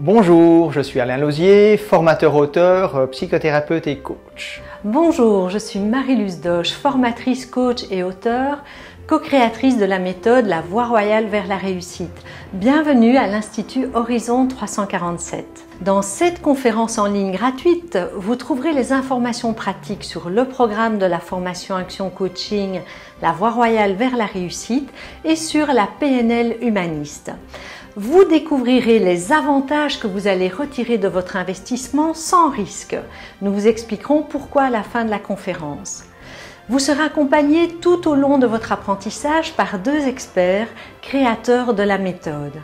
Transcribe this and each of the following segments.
Bonjour, je suis Alain Lausier, formateur-auteur, psychothérapeute et coach. Bonjour, je suis Marie-Luce Doche, formatrice, coach et auteure, co-créatrice de la méthode La Voie Royale vers la réussite. Bienvenue à l'Institut Horizon 347. Dans cette conférence en ligne gratuite, vous trouverez les informations pratiques sur le programme de la formation Action Coaching La Voie Royale vers la réussite et sur la PNL humaniste. Vous découvrirez les avantages que vous allez retirer de votre investissement sans risque. Nous vous expliquerons pourquoi à la fin de la conférence. Vous serez accompagné tout au long de votre apprentissage par deux experts créateurs de la méthode.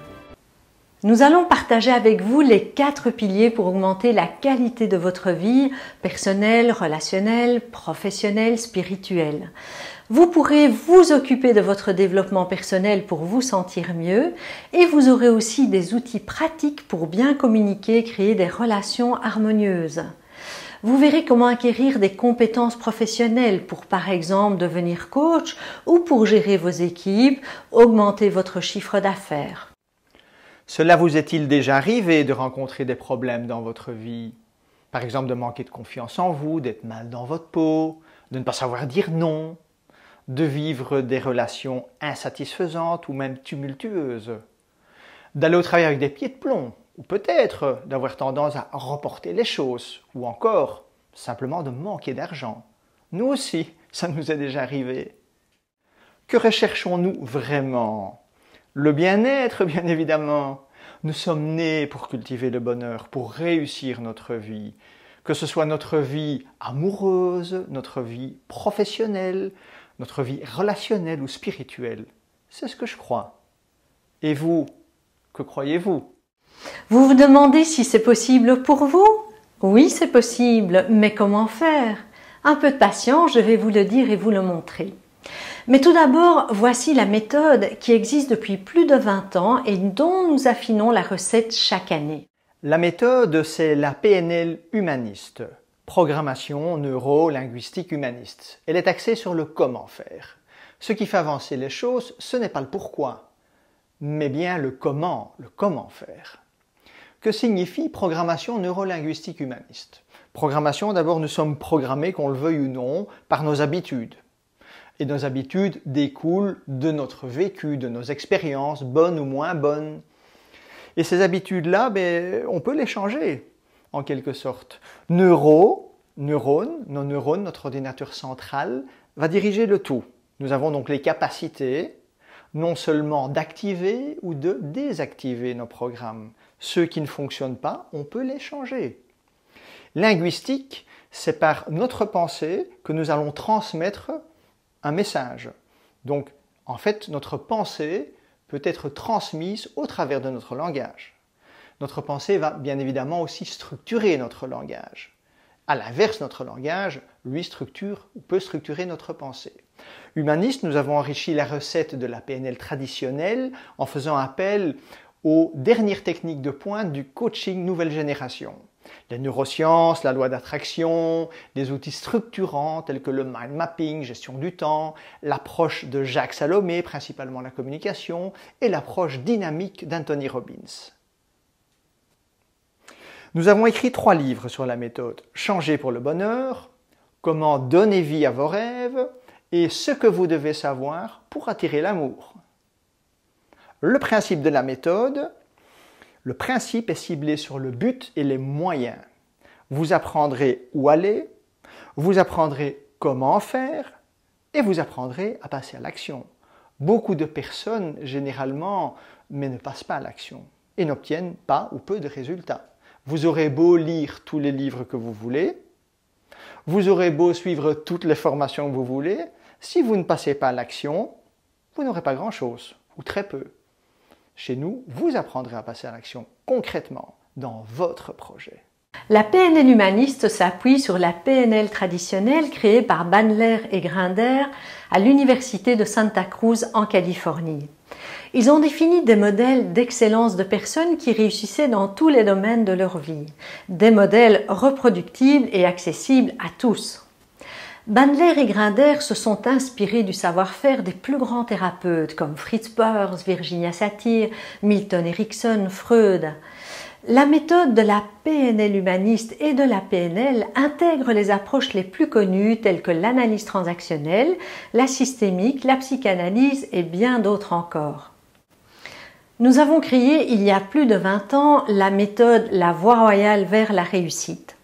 Nous allons partager avec vous les 4 piliers pour augmenter la qualité de votre vie personnelle, relationnelle, professionnelle, spirituelle. Vous pourrez vous occuper de votre développement personnel pour vous sentir mieux et vous aurez aussi des outils pratiques pour bien communiquer et créer des relations harmonieuses. Vous verrez comment acquérir des compétences professionnelles pour par exemple devenir coach ou pour gérer vos équipes, augmenter votre chiffre d'affaires. Cela vous est-il déjà arrivé de rencontrer des problèmes dans votre vie? Par exemple de manquer de confiance en vous, d'être mal dans votre peau, de ne pas savoir dire non, de vivre des relations insatisfaisantes ou même tumultueuses, d'aller au travail avec des pieds de plomb, ou peut-être d'avoir tendance à reporter les choses, ou encore simplement de manquer d'argent. Nous aussi, ça nous est déjà arrivé. Que recherchons-nous vraiment? Le bien-être, bien évidemment. Nous sommes nés pour cultiver le bonheur, pour réussir notre vie. Que ce soit notre vie amoureuse, notre vie professionnelle, notre vie relationnelle ou spirituelle. C'est ce que je crois. Et vous, que croyez-vous? Vous vous demandez si c'est possible pour vous? Oui, c'est possible, mais comment faire? Un peu de patience, je vais vous le dire et vous le montrer. Mais tout d'abord, voici la méthode qui existe depuis plus de 20 ans et dont nous affinons la recette chaque année. La méthode, c'est la PNL humaniste. Programmation neuro-linguistique humaniste. Elle est axée sur le comment faire. Ce qui fait avancer les choses, ce n'est pas le pourquoi, mais bien le comment faire. Que signifie programmation neuro-linguistique humaniste? Programmation, d'abord, nous sommes programmés, qu'on le veuille ou non, par nos habitudes. Et nos habitudes découlent de notre vécu, de nos expériences, bonnes ou moins bonnes. Et ces habitudes-là, on peut les changer. En quelque sorte. Nos neurones, notre ordinateur central, va diriger le tout. Nous avons donc les capacités, non seulement d'activer ou de désactiver nos programmes. Ceux qui ne fonctionnent pas, on peut les changer. Linguistique, c'est par notre pensée que nous allons transmettre un message. Donc, en fait, notre pensée peut être transmise au travers de notre langage. Notre pensée va bien évidemment aussi structurer notre langage. À l'inverse, notre langage, lui, peut structurer notre pensée. Humaniste, nous avons enrichi la recette de la PNL traditionnelle en faisant appel aux dernières techniques de pointe du coaching nouvelle génération. Les neurosciences, la loi d'attraction, des outils structurants tels que le mind mapping, gestion du temps, l'approche de Jacques Salomé, principalement la communication, et l'approche dynamique d'Anthony Robbins. Nous avons écrit 3 livres sur la méthode. Changer pour le bonheur, comment donner vie à vos rêves et ce que vous devez savoir pour attirer l'amour. Le principe de la méthode, le principe est ciblé sur le but et les moyens. Vous apprendrez où aller, vous apprendrez comment faire et vous apprendrez à passer à l'action. Beaucoup de personnes, généralement, ne passent pas à l'action et n'obtiennent pas ou peu de résultats. Vous aurez beau lire tous les livres que vous voulez, vous aurez beau suivre toutes les formations que vous voulez, si vous ne passez pas à l'action, vous n'aurez pas grand-chose, ou très peu. Chez nous, vous apprendrez à passer à l'action concrètement dans votre projet. La PNL humaniste s'appuie sur la PNL traditionnelle créée par Bandler et Grinder à l'Université de Santa Cruz en Californie. Ils ont défini des modèles d'excellence de personnes qui réussissaient dans tous les domaines de leur vie. Des modèles reproductibles et accessibles à tous. Bandler et Grinder se sont inspirés du savoir-faire des plus grands thérapeutes comme Fritz Perls, Virginia Satir, Milton Erickson, Freud. La méthode de la PNL humaniste et de la PNL intègre les approches les plus connues telles que l'analyse transactionnelle, la systémique, la psychanalyse et bien d'autres encore. Nous avons créé il y a plus de 20 ans la méthode La Voie Royale vers la réussite.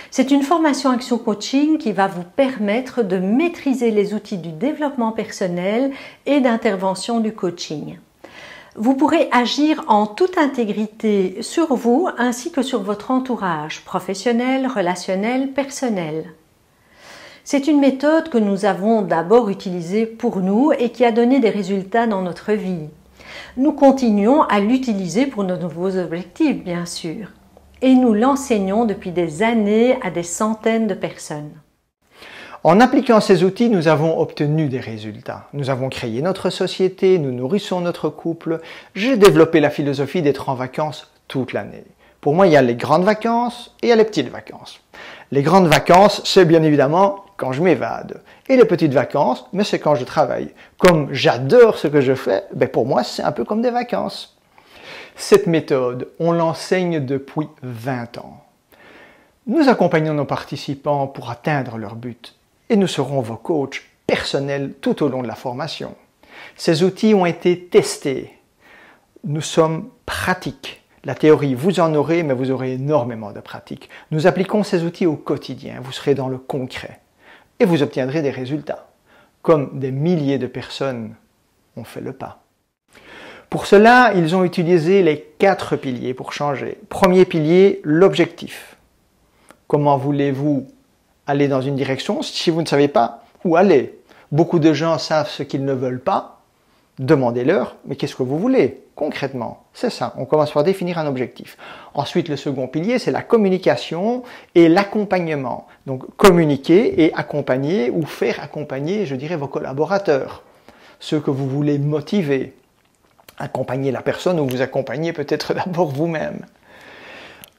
C'est une formation action coaching qui va vous permettre de maîtriser les outils du développement personnel et d'intervention du coaching. Vous pourrez agir en toute intégrité sur vous ainsi que sur votre entourage professionnel, relationnel, personnel. C'est une méthode que nous avons d'abord utilisée pour nous et qui a donné des résultats dans notre vie. Nous continuons à l'utiliser pour nos nouveaux objectifs, bien sûr. Et nous l'enseignons depuis des années à des centaines de personnes. En appliquant ces outils, nous avons obtenu des résultats. Nous avons créé notre société, nous nourrissons notre couple. J'ai développé la philosophie d'être en vacances toute l'année. Pour moi, il y a les grandes vacances et il y a les petites vacances. Les grandes vacances, c'est bien évidemment quand je m'évade. Et les petites vacances, mais c'est quand je travaille. Comme j'adore ce que je fais, pour moi, c'est un peu comme des vacances. Cette méthode, on l'enseigne depuis 20 ans. Nous accompagnons nos participants pour atteindre leur but et nous serons vos coachs personnels tout au long de la formation. Ces outils ont été testés. Nous sommes pratiques. La théorie, vous en aurez, mais vous aurez énormément de pratique. Nous appliquons ces outils au quotidien. Vous serez dans le concret et vous obtiendrez des résultats, comme des milliers de personnes ont fait le pas. Pour cela, ils ont utilisé les 4 piliers pour changer. Premier pilier, l'objectif. Comment voulez-vous aller dans une direction si vous ne savez pas où aller? Beaucoup de gens savent ce qu'ils ne veulent pas. Demandez-leur, mais qu'est-ce que vous voulez concrètement? C'est ça, on commence par définir un objectif. Ensuite, le second pilier, c'est la communication et l'accompagnement. Donc, communiquer et accompagner ou faire accompagner, je dirais, vos collaborateurs. Ceux que vous voulez motiver. Accompagner la personne ou vous accompagner peut-être d'abord vous-même.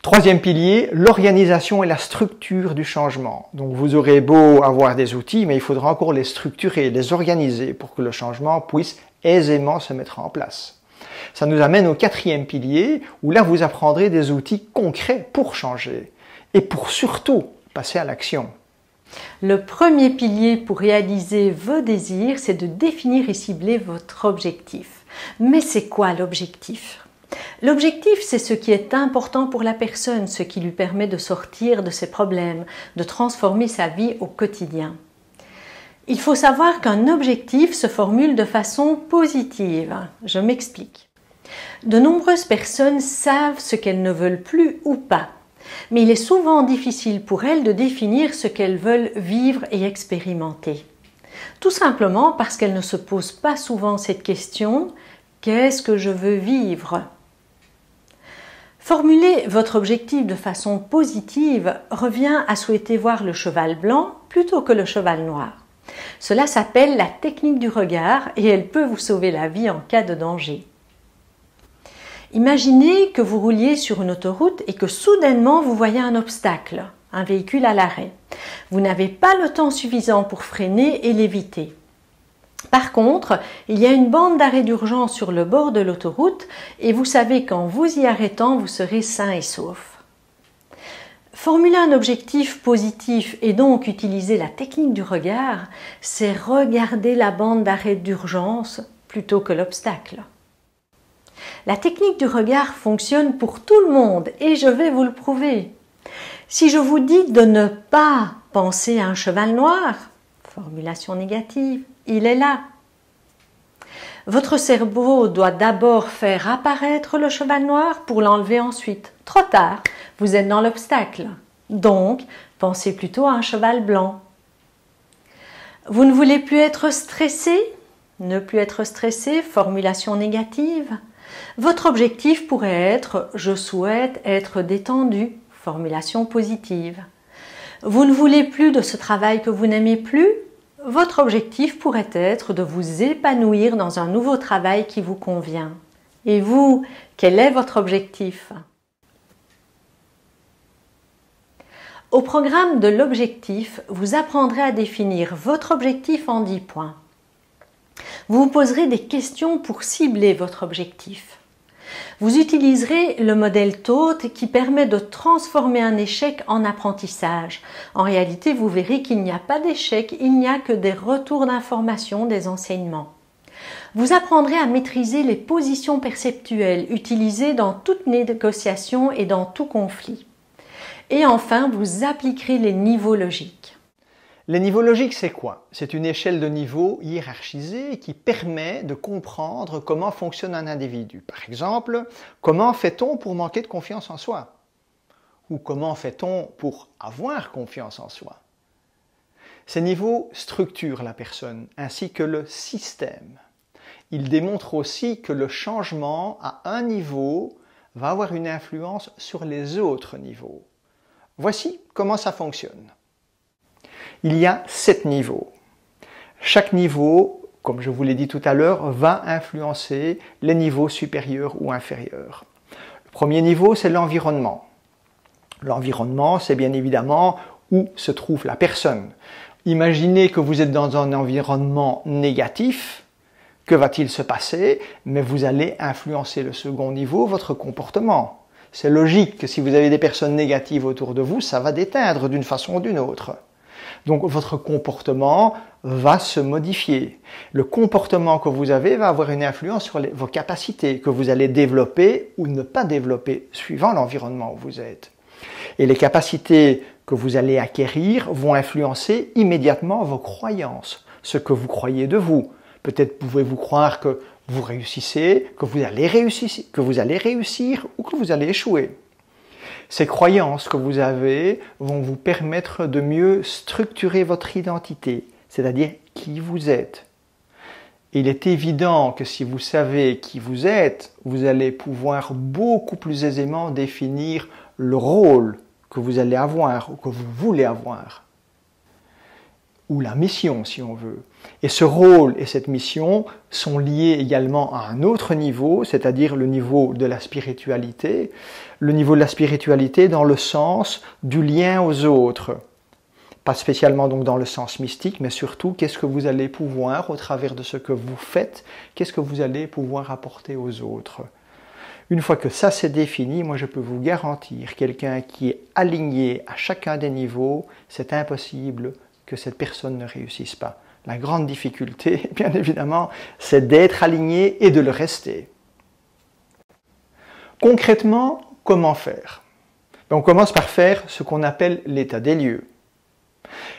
Troisième pilier, l'organisation et la structure du changement. Donc vous aurez beau avoir des outils, mais il faudra encore les structurer, les organiser pour que le changement puisse aisément se mettre en place. Ça nous amène au 4e pilier, où là vous apprendrez des outils concrets pour changer et pour surtout passer à l'action. Le premier pilier pour réaliser vos désirs, c'est de définir et cibler votre objectif. Mais c'est quoi l'objectif? L'objectif, c'est ce qui est important pour la personne, ce qui lui permet de sortir de ses problèmes, de transformer sa vie au quotidien. Il faut savoir qu'un objectif se formule de façon positive. Je m'explique. De nombreuses personnes savent ce qu'elles ne veulent plus ou pas, mais il est souvent difficile pour elles de définir ce qu'elles veulent vivre et expérimenter. Tout simplement parce qu'elles ne se posent pas souvent cette question « Qu'est-ce que je veux vivre ?» Formuler votre objectif de façon positive revient à souhaiter voir le cheval blanc plutôt que le cheval noir. Cela s'appelle la technique du regard et elle peut vous sauver la vie en cas de danger. Imaginez que vous rouliez sur une autoroute et que soudainement vous voyez un obstacle, un véhicule à l'arrêt. Vous n'avez pas le temps suffisant pour freiner et l'éviter. Par contre, il y a une bande d'arrêt d'urgence sur le bord de l'autoroute et vous savez qu'en vous y arrêtant, vous serez sain et sauf. Formuler un objectif positif et donc utiliser la technique du regard, c'est regarder la bande d'arrêt d'urgence plutôt que l'obstacle. La technique du regard fonctionne pour tout le monde et je vais vous le prouver. Si je vous dis de ne pas penser à un cheval noir, formulation négative, il est là. Votre cerveau doit d'abord faire apparaître le cheval noir pour l'enlever ensuite. Trop tard, vous êtes dans l'obstacle. Donc, pensez plutôt à un cheval blanc. Vous ne voulez plus être stressé? Ne plus être stressé, formulation négative. Votre objectif pourrait être « Je souhaite être détendu », formulation positive. Vous ne voulez plus de ce travail que vous n'aimez plus? Votre objectif pourrait être de vous épanouir dans un nouveau travail qui vous convient. Et vous, quel est votre objectif? Au programme de l'objectif, vous apprendrez à définir votre objectif en 10 points. Vous vous poserez des questions pour cibler votre objectif. Vous utiliserez le modèle TOTE qui permet de transformer un échec en apprentissage. En réalité, vous verrez qu'il n'y a pas d'échec, il n'y a que des retours d'informations, des enseignements. Vous apprendrez à maîtriser les positions perceptuelles utilisées dans toute négociation et dans tout conflit. Et enfin, vous appliquerez les niveaux logiques. Les niveaux logiques, c'est quoi? C'est une échelle de niveaux hiérarchisée qui permet de comprendre comment fonctionne un individu. Par exemple, comment fait-on pour manquer de confiance en soi? Ou comment fait-on pour avoir confiance en soi? Ces niveaux structurent la personne ainsi que le système. Ils démontrent aussi que le changement à un niveau va avoir une influence sur les autres niveaux. Voici comment ça fonctionne. Il y a 7 niveaux. Chaque niveau, comme je vous l'ai dit tout à l'heure, va influencer les niveaux supérieurs ou inférieurs. Le premier niveau, c'est l'environnement. L'environnement, c'est bien évidemment où se trouve la personne. Imaginez que vous êtes dans un environnement négatif. Que va-t-il se passer? Mais vous allez influencer le second niveau, votre comportement. C'est logique que si vous avez des personnes négatives autour de vous, ça va déteindre d'une façon ou d'une autre. Donc votre comportement va se modifier. Le comportement que vous avez va avoir une influence sur vos capacités que vous allez développer ou ne pas développer suivant l'environnement où vous êtes. Et les capacités que vous allez acquérir vont influencer immédiatement vos croyances, ce que vous croyez de vous. Peut-être pouvez-vous croire que vous réussissez, que vous allez réussir ou que vous allez échouer. Ces croyances que vous avez vont vous permettre de mieux structurer votre identité, c'est-à-dire qui vous êtes. Il est évident que si vous savez qui vous êtes, vous allez pouvoir beaucoup plus aisément définir le rôle que vous allez avoir ou que vous voulez avoir. Ou la mission si on veut. Et ce rôle et cette mission sont liés également à un autre niveau, c'est-à-dire le niveau de la spiritualité. Le niveau de la spiritualité dans le sens du lien aux autres. Pas spécialement donc dans le sens mystique, mais surtout qu'est-ce que vous allez pouvoir, au travers de ce que vous faites, qu'est-ce que vous allez pouvoir apporter aux autres. Une fois que ça c'est défini, moi je peux vous garantir, quelqu'un qui est aligné à chacun des niveaux, c'est impossible que cette personne ne réussisse pas. La grande difficulté, bien évidemment, c'est d'être aligné et de le rester. Concrètement, comment faire? On commence par faire ce qu'on appelle l'état des lieux.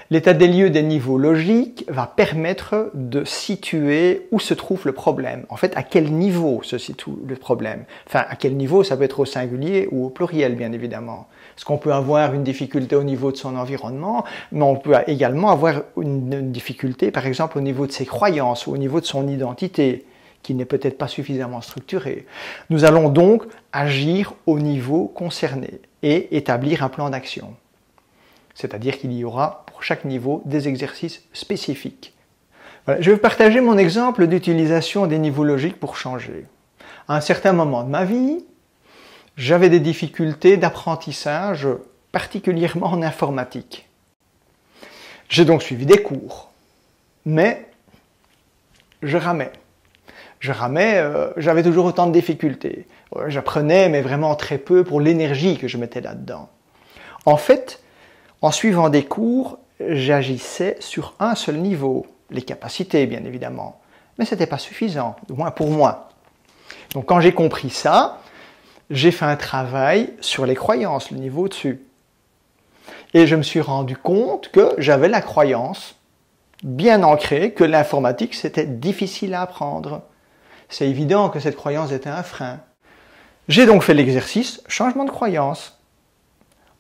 L'état des lieux des niveaux logiques va permettre de situer où se trouve le problème. En fait, à quel niveau se situe le problème. Enfin, à quel niveau, ça peut être au singulier ou au pluriel, bien évidemment. Parce qu'on peut avoir une difficulté au niveau de son environnement, mais on peut également avoir une difficulté, par exemple, au niveau de ses croyances ou au niveau de son identité, qui n'est peut-être pas suffisamment structurée. Nous allons donc agir au niveau concerné et établir un plan d'action. C'est-à-dire qu'il y aura pour chaque niveau des exercices spécifiques. Voilà, je vais partager mon exemple d'utilisation des niveaux logiques pour changer. À un certain moment de ma vie, j'avais des difficultés d'apprentissage, particulièrement en informatique. J'ai donc suivi des cours, mais je ramais. J'avais toujours autant de difficultés. J'apprenais, mais vraiment très peu pour l'énergie que je mettais là-dedans. En fait, en suivant des cours, j'agissais sur un seul niveau, les capacités bien évidemment, mais ce n'était pas suffisant, du moins pour moi. Donc quand j'ai compris ça, j'ai fait un travail sur les croyances, le niveau au-dessus. Et je me suis rendu compte que j'avais la croyance bien ancrée que l'informatique c'était difficile à apprendre. C'est évident que cette croyance était un frein. J'ai donc fait l'exercice changement de croyance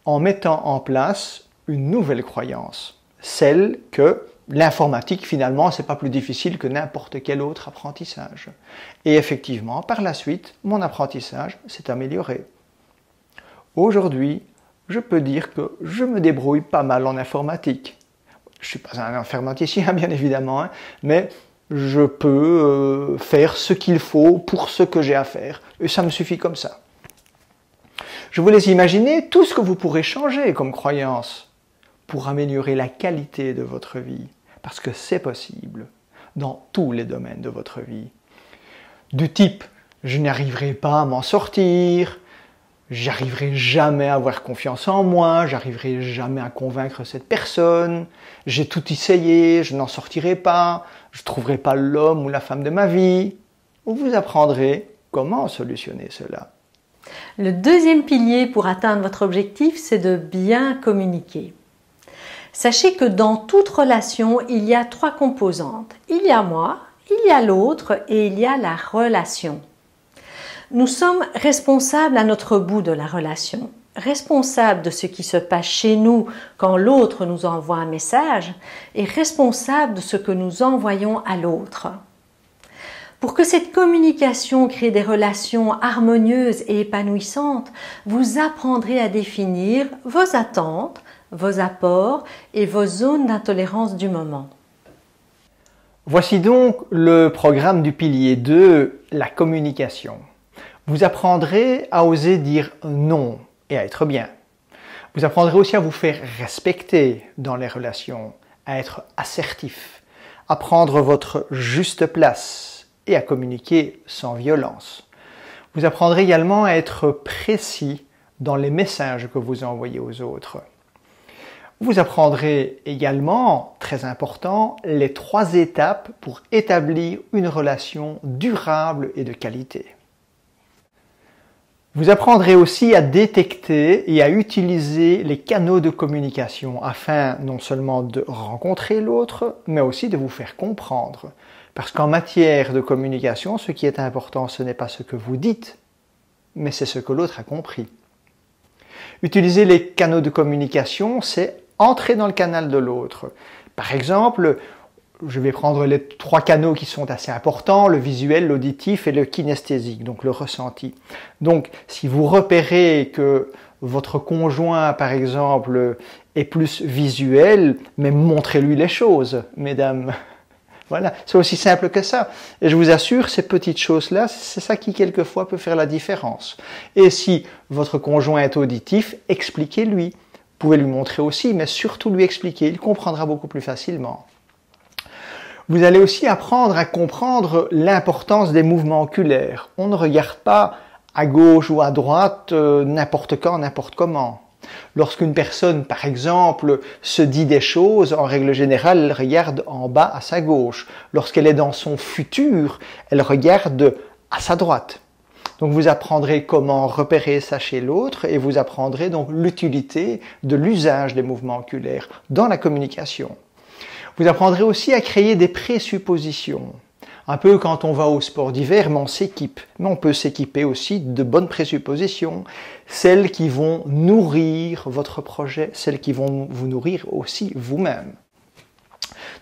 en mettant en place une nouvelle croyance, celle que l'informatique finalement c'est pas plus difficile que n'importe quel autre apprentissage. Et effectivement, par la suite, mon apprentissage s'est amélioré. Aujourd'hui, je peux dire que je me débrouille pas mal en informatique. Je suis pas un informaticien bien évidemment, mais je peux faire ce qu'il faut pour ce que j'ai à faire. Et ça me suffit comme ça. Je vous laisse imaginer tout ce que vous pourrez changer comme croyance pour améliorer la qualité de votre vie. Parce que c'est possible dans tous les domaines de votre vie. Du type je n'arriverai pas à m'en sortir, j'arriverai jamais à avoir confiance en moi, j'arriverai jamais à convaincre cette personne, j'ai tout essayé, je n'en sortirai pas, je ne trouverai pas l'homme ou la femme de ma vie. Vous apprendrez comment solutionner cela. Le deuxième pilier pour atteindre votre objectif, c'est de bien communiquer. Sachez que dans toute relation, il y a 3 composantes. Il y a moi, il y a l'autre et il y a la relation. Nous sommes responsables à notre bout de la relation, responsables de ce qui se passe chez nous quand l'autre nous envoie un message et responsables de ce que nous envoyons à l'autre. Pour que cette communication crée des relations harmonieuses et épanouissantes, vous apprendrez à définir vos attentes, vos apports et vos zones d'intolérance du moment. Voici donc le programme du pilier 2, la communication. Vous apprendrez à oser dire non et à être bien. Vous apprendrez aussi à vous faire respecter dans les relations, à être assertif, à prendre votre juste place et à communiquer sans violence. Vous apprendrez également à être précis dans les messages que vous envoyez aux autres. Vous apprendrez également, très important, les 3 étapes pour établir une relation durable et de qualité. Vous apprendrez aussi à détecter et à utiliser les canaux de communication afin non seulement de rencontrer l'autre, mais aussi de vous faire comprendre. Parce qu'en matière de communication, ce qui est important, ce n'est pas ce que vous dites, mais c'est ce que l'autre a compris. Utiliser les canaux de communication, c'est entrer dans le canal de l'autre. Par exemple, je vais prendre les 3 canaux qui sont assez importants, le visuel, l'auditif et le kinesthésique, donc le ressenti. Donc, si vous repérez que votre conjoint, par exemple, est plus visuel, mais montrez-lui les choses, mesdames. Voilà, c'est aussi simple que ça. Et je vous assure, ces petites choses-là, c'est ça qui quelquefois peut faire la différence. Et si votre conjoint est auditif, expliquez-lui. Vous pouvez lui montrer aussi, mais surtout lui expliquer, il comprendra beaucoup plus facilement. Vous allez aussi apprendre à comprendre l'importance des mouvements oculaires. On ne regarde pas à gauche ou à droite n'importe quand, n'importe comment. Lorsqu'une personne, par exemple, se dit des choses, en règle générale, elle regarde en bas à sa gauche. Lorsqu'elle est dans son futur, elle regarde à sa droite. Donc vous apprendrez comment repérer ça chez l'autre et vous apprendrez donc l'utilité de l'usage des mouvements oculaires dans la communication. Vous apprendrez aussi à créer des présuppositions. Un peu quand on va au sport d'hiver, mais on s'équipe. Mais on peut s'équiper aussi de bonnes présuppositions, celles qui vont nourrir votre projet, celles qui vont vous nourrir aussi vous-même.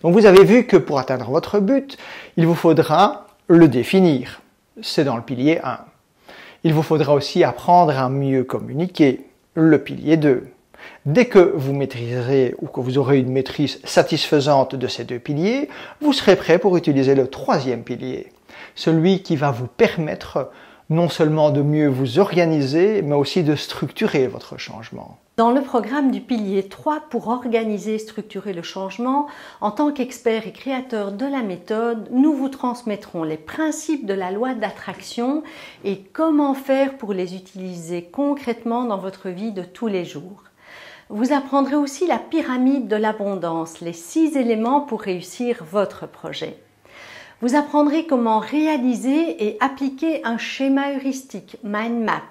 Donc vous avez vu que pour atteindre votre but, il vous faudra le définir. C'est dans le pilier 1. Il vous faudra aussi apprendre à mieux communiquer, le pilier 2. Dès que vous maîtriserez ou que vous aurez une maîtrise satisfaisante de ces 2 piliers, vous serez prêt pour utiliser le 3e pilier, celui qui va vous permettre non seulement de mieux vous organiser, mais aussi de structurer votre changement. Dans le programme du pilier 3 pour organiser et structurer le changement, en tant qu'expert et créateur de la méthode, nous vous transmettrons les principes de la loi d'attraction et comment faire pour les utiliser concrètement dans votre vie de tous les jours. Vous apprendrez aussi la pyramide de l'abondance, les 6 éléments pour réussir votre projet. Vous apprendrez comment réaliser et appliquer un schéma heuristique, mind map,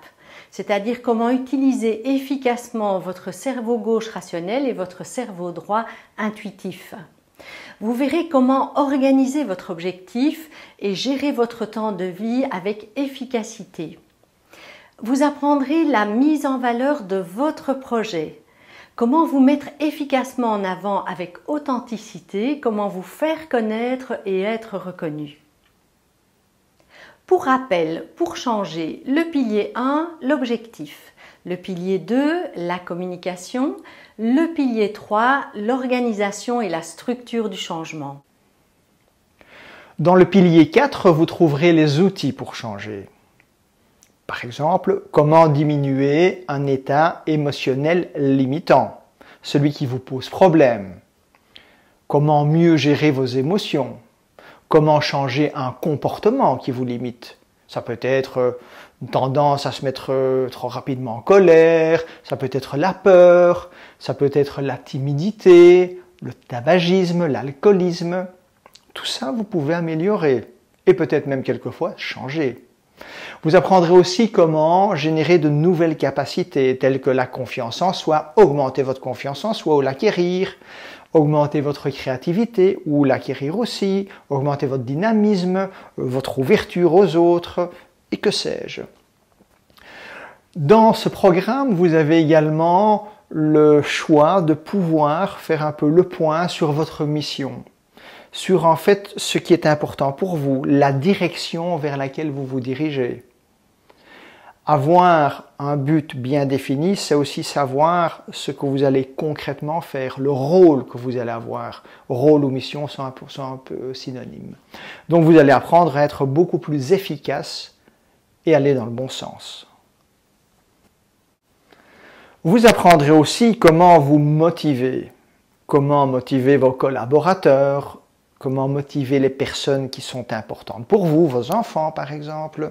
c'est-à-dire comment utiliser efficacement votre cerveau gauche rationnel et votre cerveau droit intuitif. Vous verrez comment organiser votre objectif et gérer votre temps de vie avec efficacité. Vous apprendrez la mise en valeur de votre projet. Comment vous mettre efficacement en avant avec authenticité, comment vous faire connaître et être reconnu. Pour rappel, pour changer, le pilier 1, l'objectif. Le pilier 2, la communication. Le pilier 3, l'organisation et la structure du changement. Dans le pilier 4, vous trouverez les outils pour changer. Par exemple, comment diminuer un état émotionnel limitant, celui qui vous pose problème. Comment mieux gérer vos émotions. Comment changer un comportement qui vous limite. Ça peut être une tendance à se mettre trop rapidement en colère, ça peut être la peur, ça peut être la timidité, le tabagisme, l'alcoolisme. Tout ça, vous pouvez améliorer et peut-être même quelquefois changer. Vous apprendrez aussi comment générer de nouvelles capacités telles que la confiance en soi, augmenter votre confiance en soi ou l'acquérir, augmenter votre créativité ou l'acquérir aussi, augmenter votre dynamisme, votre ouverture aux autres et que sais-je. Dans ce programme, vous avez également le choix de pouvoir faire un peu le point sur votre mission, sur en fait ce qui est important pour vous, la direction vers laquelle vous vous dirigez. Avoir un but bien défini, c'est aussi savoir ce que vous allez concrètement faire, le rôle que vous allez avoir. Rôle ou mission sont un peu synonymes. Donc vous allez apprendre à être beaucoup plus efficace et aller dans le bon sens. Vous apprendrez aussi comment vous motiver, comment motiver vos collaborateurs, comment motiver les personnes qui sont importantes pour vous, vos enfants par exemple.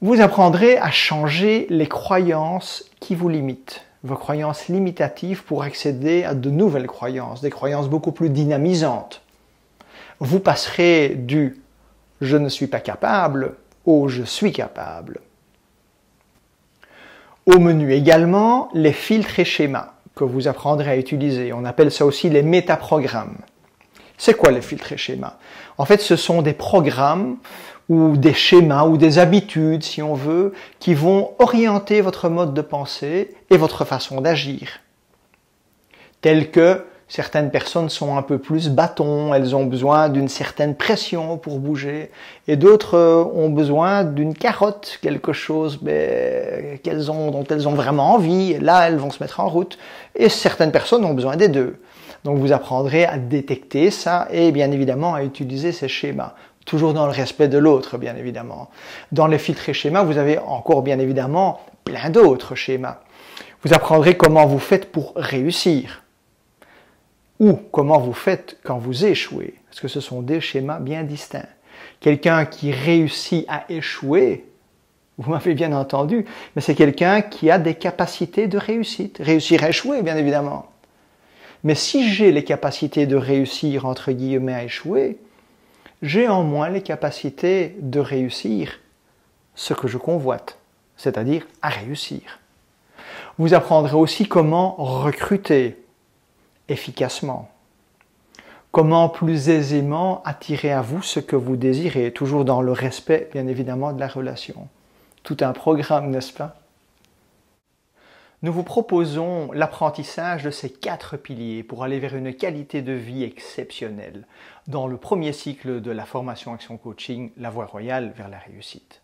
Vous apprendrez à changer les croyances qui vous limitent, vos croyances limitatives pour accéder à de nouvelles croyances, des croyances beaucoup plus dynamisantes. Vous passerez du « je ne suis pas capable » au « je suis capable ». Au menu également, les filtres et schémas que vous apprendrez à utiliser. On appelle ça aussi les métaprogrammes. C'est quoi les filtres et schémas? En fait, ce sont des programmes ou des schémas ou des habitudes, si on veut, qui vont orienter votre mode de pensée et votre façon d'agir. Telles que certaines personnes sont un peu plus bâtons, elles ont besoin d'une certaine pression pour bouger, et d'autres ont besoin d'une carotte, quelque chose dont elles ont vraiment envie, et là elles vont se mettre en route, et certaines personnes ont besoin des deux. Donc vous apprendrez à détecter ça et bien évidemment à utiliser ces schémas. Toujours dans le respect de l'autre, bien évidemment. Dans les filtres et schémas, vous avez encore bien évidemment plein d'autres schémas. Vous apprendrez comment vous faites pour réussir. Ou comment vous faites quand vous échouez. Parce que ce sont des schémas bien distincts. Quelqu'un qui réussit à échouer, vous m'avez bien entendu, mais c'est quelqu'un qui a des capacités de réussite. Réussir à échouer, bien évidemment. Mais si j'ai les capacités de réussir, entre guillemets, à échouer, j'ai en moi les capacités de réussir ce que je convoite, c'est-à-dire à réussir. Vous apprendrez aussi comment recruter efficacement, comment plus aisément attirer à vous ce que vous désirez, toujours dans le respect, bien évidemment, de la relation. Tout un programme, n'est-ce pas? Nous vous proposons l'apprentissage de ces 4 piliers pour aller vers une qualité de vie exceptionnelle dans le premier cycle de la formation Action Coaching, la voie royale vers la réussite.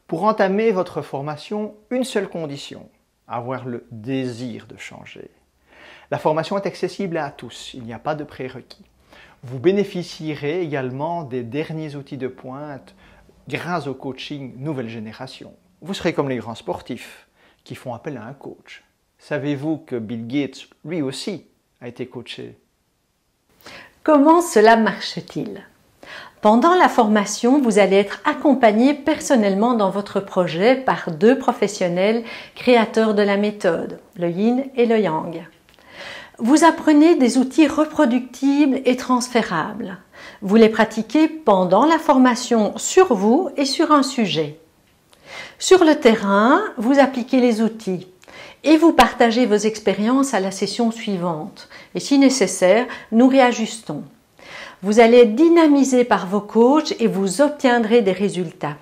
Pour entamer votre formation, une seule condition, avoir le désir de changer. La formation est accessible à tous, il n'y a pas de prérequis. Vous bénéficierez également des derniers outils de pointe grâce au coaching nouvelle génération. Vous serez comme les grands sportifs qui font appel à un coach. Savez-vous que Bill Gates, lui aussi, a été coaché? Comment cela marche-t-il? Pendant la formation, vous allez être accompagné personnellement dans votre projet par 2 professionnels créateurs de la méthode, le Yin et le Yang. Vous apprenez des outils reproductibles et transférables. Vous les pratiquez pendant la formation sur vous et sur un sujet. Sur le terrain, vous appliquez les outils et vous partagez vos expériences à la session suivante. Et si nécessaire, nous réajustons. Vous allez être dynamisé par vos coachs et vous obtiendrez des résultats.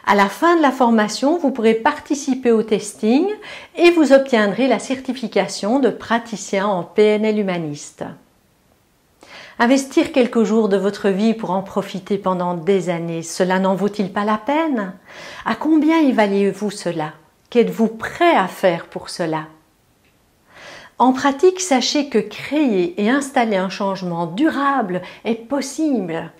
À la fin de la formation, vous pourrez participer au testing et vous obtiendrez la certification de praticien en PNL humaniste. Investir quelques jours de votre vie pour en profiter pendant des années, cela n'en vaut-il pas la peine? À combien évaluez-vous cela? Qu'êtes-vous prêt à faire pour cela? En pratique, sachez que créer et installer un changement durable est possible.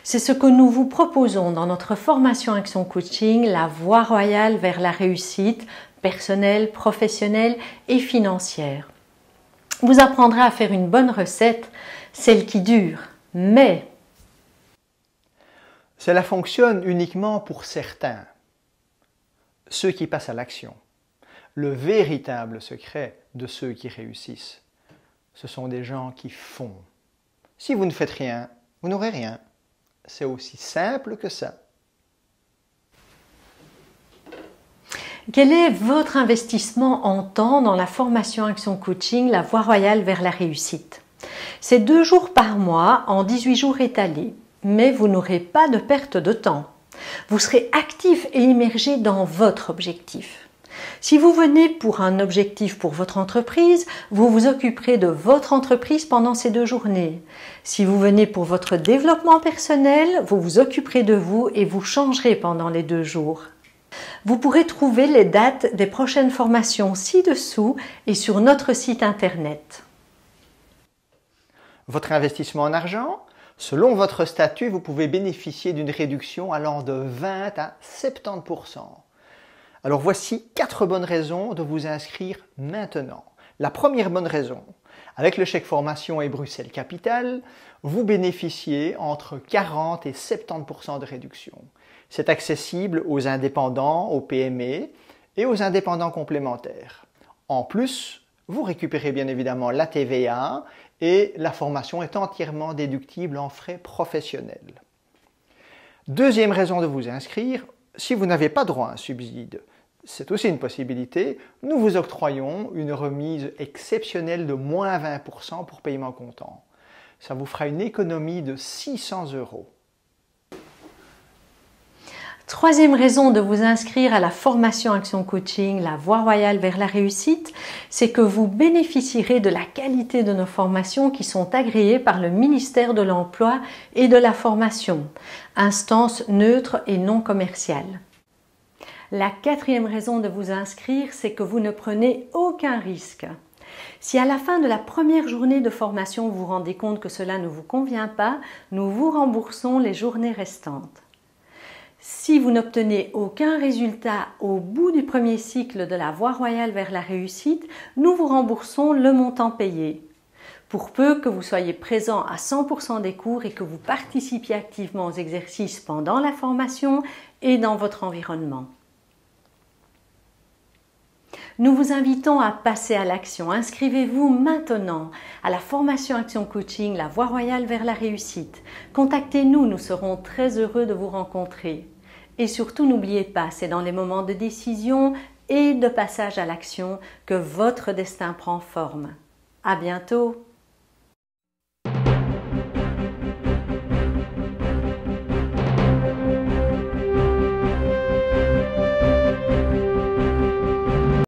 C'est ce que nous vous proposons dans notre formation Action Coaching, la voie royale vers la réussite personnelle, professionnelle et financière. Vous apprendrez à faire une bonne recette, celle qui dure, mais... Cela fonctionne uniquement pour certains, ceux qui passent à l'action. Le véritable secret de ceux qui réussissent, ce sont des gens qui font. Si vous ne faites rien, vous n'aurez rien. C'est aussi simple que ça. Quel est votre investissement en temps dans la formation Action Coaching, la voie royale vers la réussite? C'est 2 jours par mois en 18 jours étalés, mais vous n'aurez pas de perte de temps. Vous serez actif et immergé dans votre objectif. Si vous venez pour un objectif pour votre entreprise, vous vous occuperez de votre entreprise pendant ces 2 journées. Si vous venez pour votre développement personnel, vous vous occuperez de vous et vous changerez pendant les 2 jours. Vous pourrez trouver les dates des prochaines formations ci-dessous et sur notre site internet. Votre investissement en argent, selon votre statut, vous pouvez bénéficier d'une réduction allant de 20 à 70%. Alors voici 4 bonnes raisons de vous inscrire maintenant. La première bonne raison, avec le chèque formation et Bruxelles Capital, vous bénéficiez entre 40 et 70% de réduction. C'est accessible aux indépendants, aux PME et aux indépendants complémentaires. En plus, vous récupérez bien évidemment la TVA et la formation est entièrement déductible en frais professionnels. Deuxième raison de vous inscrire, si vous n'avez pas droit à un subside, c'est aussi une possibilité, nous vous octroyons une remise exceptionnelle de moins 20% pour paiement comptant. Ça vous fera une économie de 600 €. Troisième raison de vous inscrire à la formation Action Coaching, la voie royale vers la réussite, c'est que vous bénéficierez de la qualité de nos formations qui sont agréées par le ministère de l'Emploi et de la Formation, instance neutre et non commerciale. La quatrième raison de vous inscrire, c'est que vous ne prenez aucun risque. Si à la fin de la première journée de formation vous vous rendez compte que cela ne vous convient pas, nous vous remboursons les journées restantes. Si vous n'obtenez aucun résultat au bout du premier cycle de la voie royale vers la réussite, nous vous remboursons le montant payé. Pour peu que vous soyez présent à 100% des cours et que vous participiez activement aux exercices pendant la formation et dans votre environnement. Nous vous invitons à passer à l'action. Inscrivez-vous maintenant à la formation Action Coaching, la voie royale vers la réussite. Contactez-nous, nous serons très heureux de vous rencontrer. Et surtout, n'oubliez pas, c'est dans les moments de décision et de passage à l'action que votre destin prend forme. À bientôt!